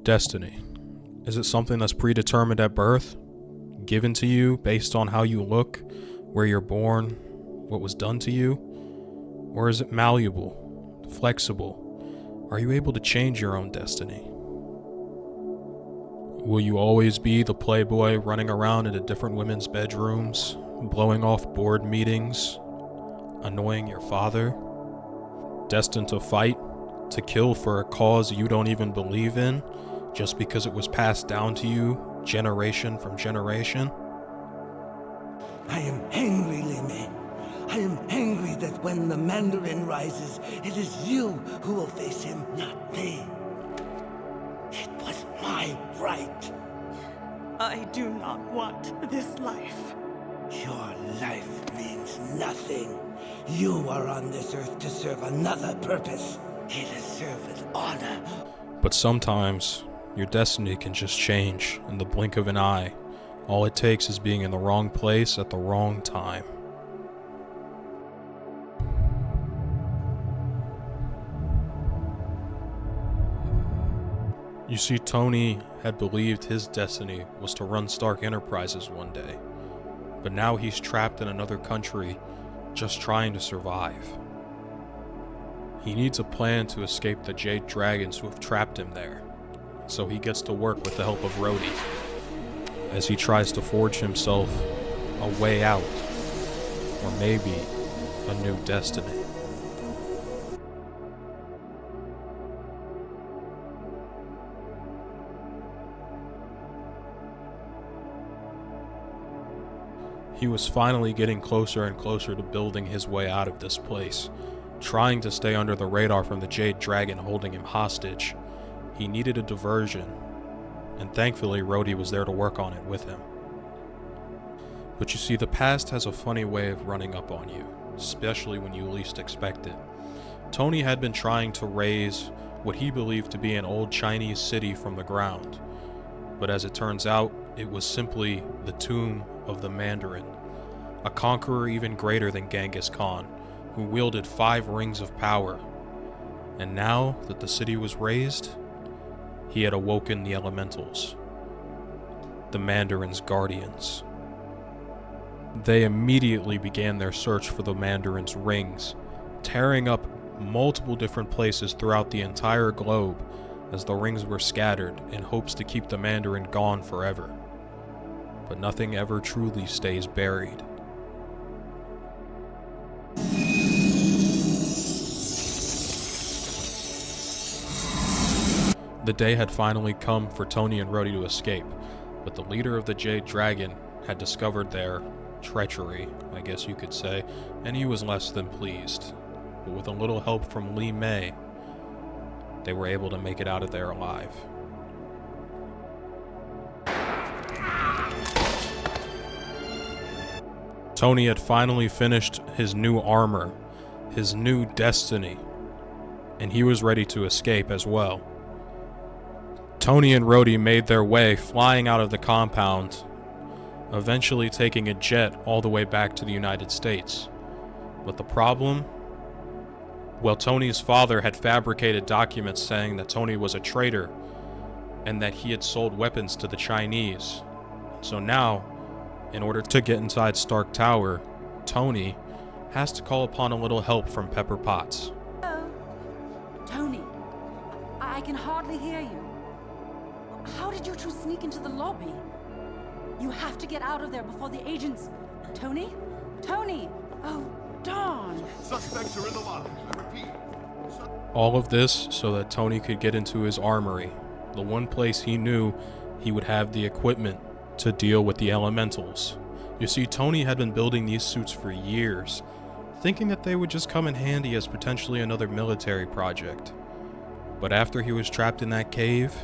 Destiny. Is it something that's predetermined at birth? Given to you based on how you look, where you're born, what was done to you? Or is it malleable, flexible? Are you able to change your own destiny? Will you always be the playboy running around into different women's bedrooms, blowing off board meetings, annoying your father? Destined to fight, to kill for a cause you don't even believe in, just because it was passed down to you generation from generation? I am angry, Li-Mei. I am angry that when the Mandarin rises, it is you who will face him, not me. It was my right. I do not want this life. Your life means nothing. You are on this earth to serve another purpose. It is serve with honor. But sometimes, your destiny can just change in the blink of an eye. All it takes is being in the wrong place at the wrong time. You see, Tony had believed his destiny was to run Stark Enterprises one day, but now he's trapped in another country just trying to survive. He needs a plan to escape the Jade Dragons who have trapped him there, so he gets to work with the help of Rhodey as he tries to forge himself a way out, or maybe a new destiny. He was finally getting closer and closer to building his way out of this place, trying to stay under the radar from the Jade Dragon holding him hostage. He needed a diversion, and thankfully Rhodey was there to work on it with him. But you see, the past has a funny way of running up on you, especially when you least expect it. Tony had been trying to raise what he believed to be an old Chinese city from the ground, but as it turns out, it was simply the tomb of the Mandarin, a conqueror even greater than Genghis Khan, who wielded 5 rings of power. And now that the city was raised, he had awoken the elementals, the Mandarin's guardians. They immediately began their search for the Mandarin's rings, tearing up multiple different places throughout the entire globe as the rings were scattered in hopes to keep the Mandarin gone forever. But nothing ever truly stays buried. The day had finally come for Tony and Rhodey to escape, but the leader of the Jade Dragon had discovered their treachery, I guess you could say, and he was less than pleased. But with a little help from Li-Mei, they were able to make it out of there alive. Tony had finally finished his new armor, his new destiny, and he was ready to escape as well. Tony and Rhodey made their way flying out of the compound, eventually taking a jet all the way back to the United States. But the problem? Well, Tony's father had fabricated documents saying that Tony was a traitor and that he had sold weapons to the Chinese. So now, in order to get inside Stark Tower, Tony has to call upon a little help from Pepper Potts. Hello? Tony, I can hardly hear you. How did you two sneak into the lobby? You have to get out of there before the agents... Tony? Tony! Oh, darn! Suspects are in the lobby. I repeat. All of this so that Tony could get into his armory, the one place he knew he would have the equipment to deal with the elementals. You see, Tony had been building these suits for years, thinking that they would just come in handy as potentially another military project. But after he was trapped in that cave,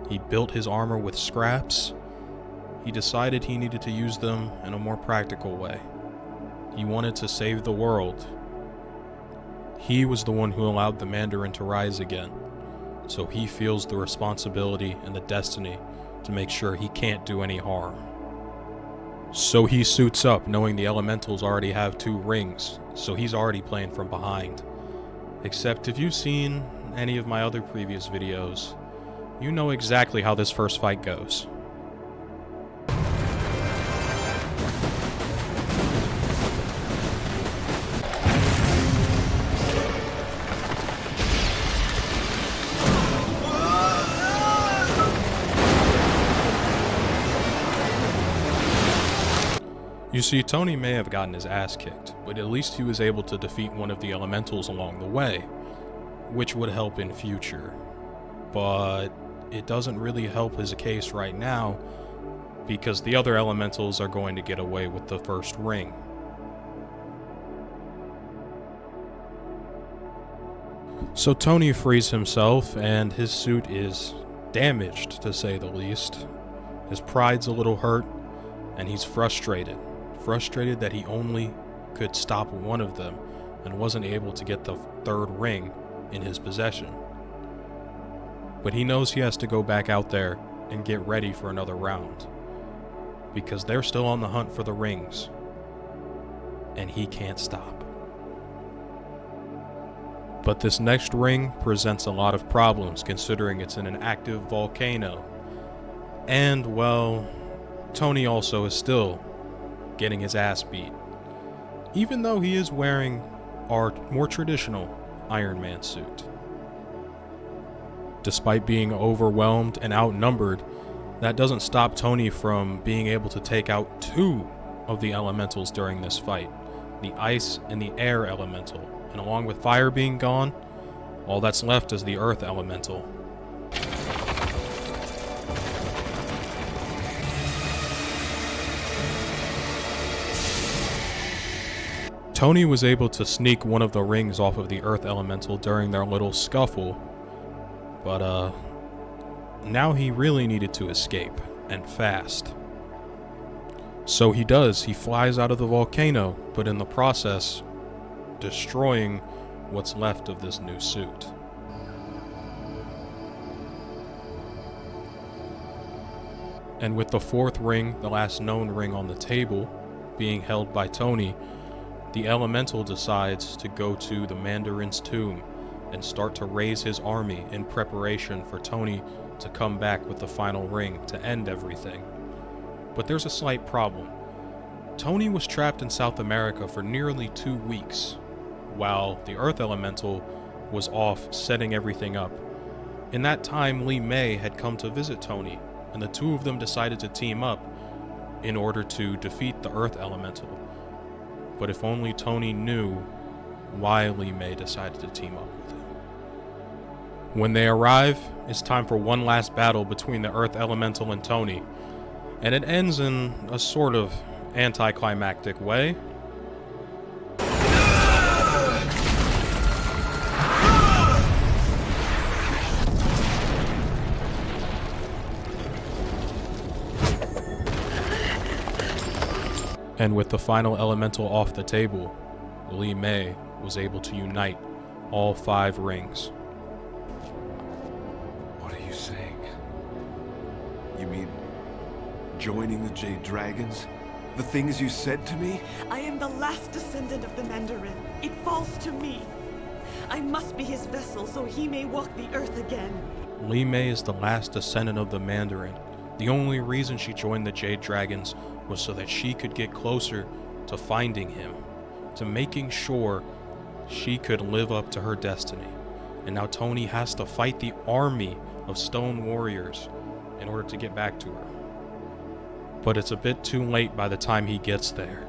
he built his armor with scraps. He decided he needed to use them in a more practical way. He wanted to save the world. He was the one who allowed the Mandarin to rise again, so he feels the responsibility and the destiny to make sure he can't do any harm. So he suits up, knowing the elementals already have 2 rings, so he's already playing from behind. Except if you've seen any of my other previous videos, you know exactly how this first fight goes. You see, Tony may have gotten his ass kicked, but at least he was able to defeat one of the elementals along the way, which would help in future. But it doesn't really help his case right now, because the other elementals are going to get away with the first ring. So Tony frees himself, and his suit is damaged, to say the least. His pride's a little hurt, and he's frustrated that he only could stop one of them and wasn't able to get the third ring in his possession. But he knows he has to go back out there and get ready for another round, because they're still on the hunt for the rings, and he can't stop. But this next ring presents a lot of problems, considering it's in an active volcano. And, well, Tony also is still getting his ass beat, even though he is wearing our more traditional Iron Man suit. Despite being overwhelmed and outnumbered, that doesn't stop Tony from being able to take out two of the elementals during this fight, the ice and the air elemental, and along with fire being gone, all that's left is the earth elemental. Tony was able to sneak one of the rings off of the earth elemental during their little scuffle, but now he really needed to escape, and fast. So he does. He flies out of the volcano, but in the process, destroying what's left of this new suit. And with the fourth ring, the last known ring on the table, being held by Tony, the elemental decides to go to the Mandarin's tomb and start to raise his army in preparation for Tony to come back with the final ring to end everything. But there's a slight problem. Tony was trapped in South America for nearly 2 weeks, while the Earth Elemental was off setting everything up. In that time, 𝙁𝙤 had come to visit Tony, and the two of them decided to team up in order to defeat the Earth Elemental. But if only Tony knew why 𝙁𝙤 decided to team up with him. When they arrive, it's time for one last battle between the Earth Elemental and Tony, and it ends in a sort of anticlimactic way. And with the final elemental off the table, 𝙁𝙤 was able to unite all 5 rings. What are you saying? You mean joining the Jade Dragons? The things you said to me? I am the last descendant of the Mandarin. It falls to me. I must be his vessel so he may walk the earth again. 𝙁𝙤 is the last descendant of the Mandarin. The only reason she joined the Jade Dragons was so that she could get closer to finding him, to making sure she could live up to her destiny. And now Tony has to fight the army of stone warriors in order to get back to her. But it's a bit too late by the time he gets there.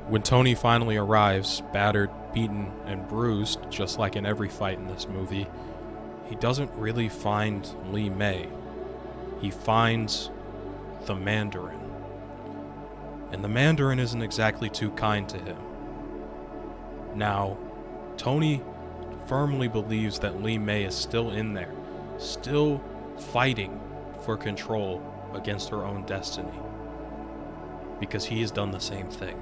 When Tony finally arrives, battered, beaten, and bruised, just like in every fight in this movie, he doesn't really find 𝙁𝙤. He finds the Mandarin. And the Mandarin isn't exactly too kind to him. Now, Tony firmly believes that 𝙁𝙤 is still in there, still fighting for control against her own destiny, because he has done the same thing.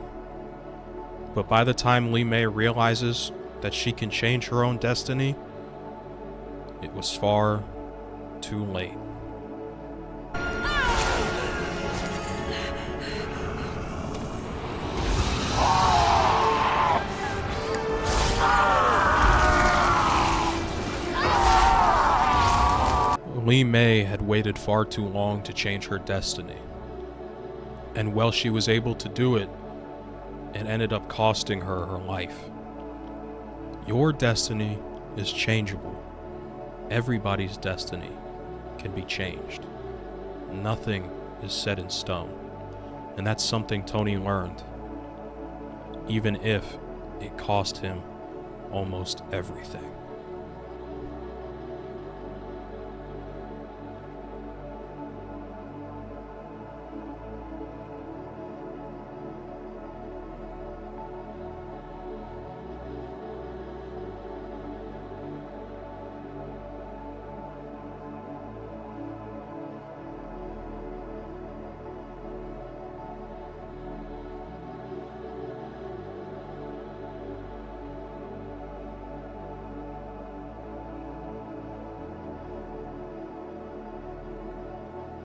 But by the time 𝙁𝙤 realizes that she can change her own destiny, it was far, too late. Li Mei had waited far too long to change her destiny. And while she was able to do it, it ended up costing her her life. Your destiny is changeable. Everybody's destiny can be changed. Nothing is set in stone. And that's something Tony learned, even if it cost him almost everything.